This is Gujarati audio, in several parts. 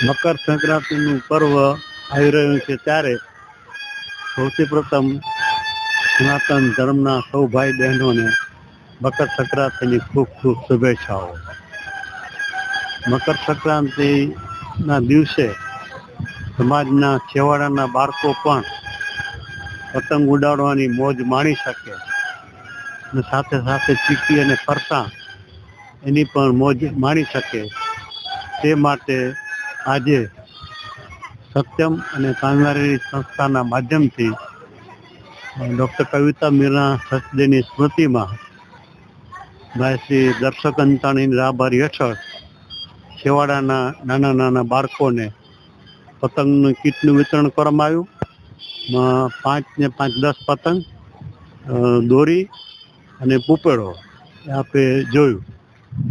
મકર સંક્રાંતિનું પર્વ આવી રહ્યું છે ત્યારે સૌથી પ્રથમ સનાતન ધર્મના સૌ ભાઈ બહેનોને મકર સંક્રાંતિની ખૂબ ખૂબ શુભેચ્છાઓ. મકર સંક્રાંતિના દિવસે સમાજના છેવાડાના બાળકો પણ પતંગ ઉડાડવાની મોજ માણી શકે અને સાથે સાથે ચીકી અને ફરસાણ એની પણ મોજ માણી શકે તે માટે આજે સત્યમ અને કાંગારી સંસ્થાના માધ્યમથી ડૉક્ટર કવિતા મીના સચદેની સ્મૃતિમાં ભાઈ શ્રી દર્શક અંતાણીની રાહબર હેઠળ છેવાડાના નાના નાના બાળકોને પતંગનું કીટનું વિતરણ કરવામાં આવ્યું. 5 ને 5 10 પતંગ, દોરી અને પૂપેડો આપણે જોયું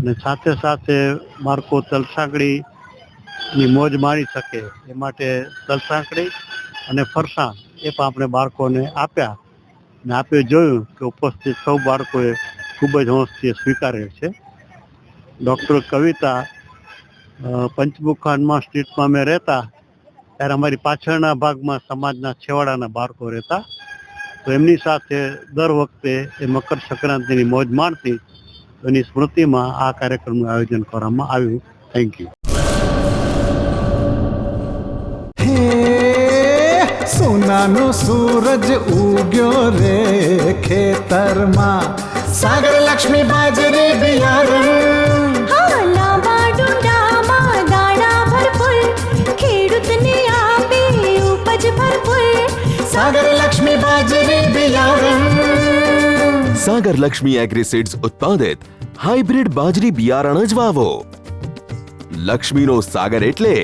અને સાથે સાથે બાળકો તલસાંકડીની મોજ માણી શકે એ માટે તલસાંકડી અને ફરસાણ એ પણ આપણે બાળકોને આપ્યા અને આપણે જોયું કે ઉપસ્થિત સૌ બાળકોએ ખૂબ જ હોંશથી સ્વીકારેલ છે. ડૉક્ટર કવિતા પંચમુખાનમાં સ્ટ્રીટમાં અમે રહેતા ત્યારે અમારી પાછળના ભાગમાં સમાજના છેવાડાના બાળકો રહેતા, તો એમની સાથે દર વખતે એ મકર સંક્રાંતિની મોજ માણતી. એની સ્મૃતિમાં આ કાર્યક્રમનું આયોજન કરવામાં આવ્યું. Thank you. સોનાનો સૂરજ ઉગ્યો રે ખેતરમાં, સાગર લક્ષ્મી બાજરી બિયારણ, લાંબા ડુંડામાં દાણા ભરપૂર, ખેડૂતને આપે ઉપજ ભરપૂર. સાગર લક્ષ્મી બાજરી બિયારણ. સાગર લક્ષ્મી એગ્રીસીડ્સ ઉત્પાદિત હાઇબ્રિડ બાજરી બિયારણ જ વાવો. લક્ષ્મીનો સાગર એટલે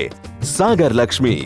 સાગર લક્ષ્મી.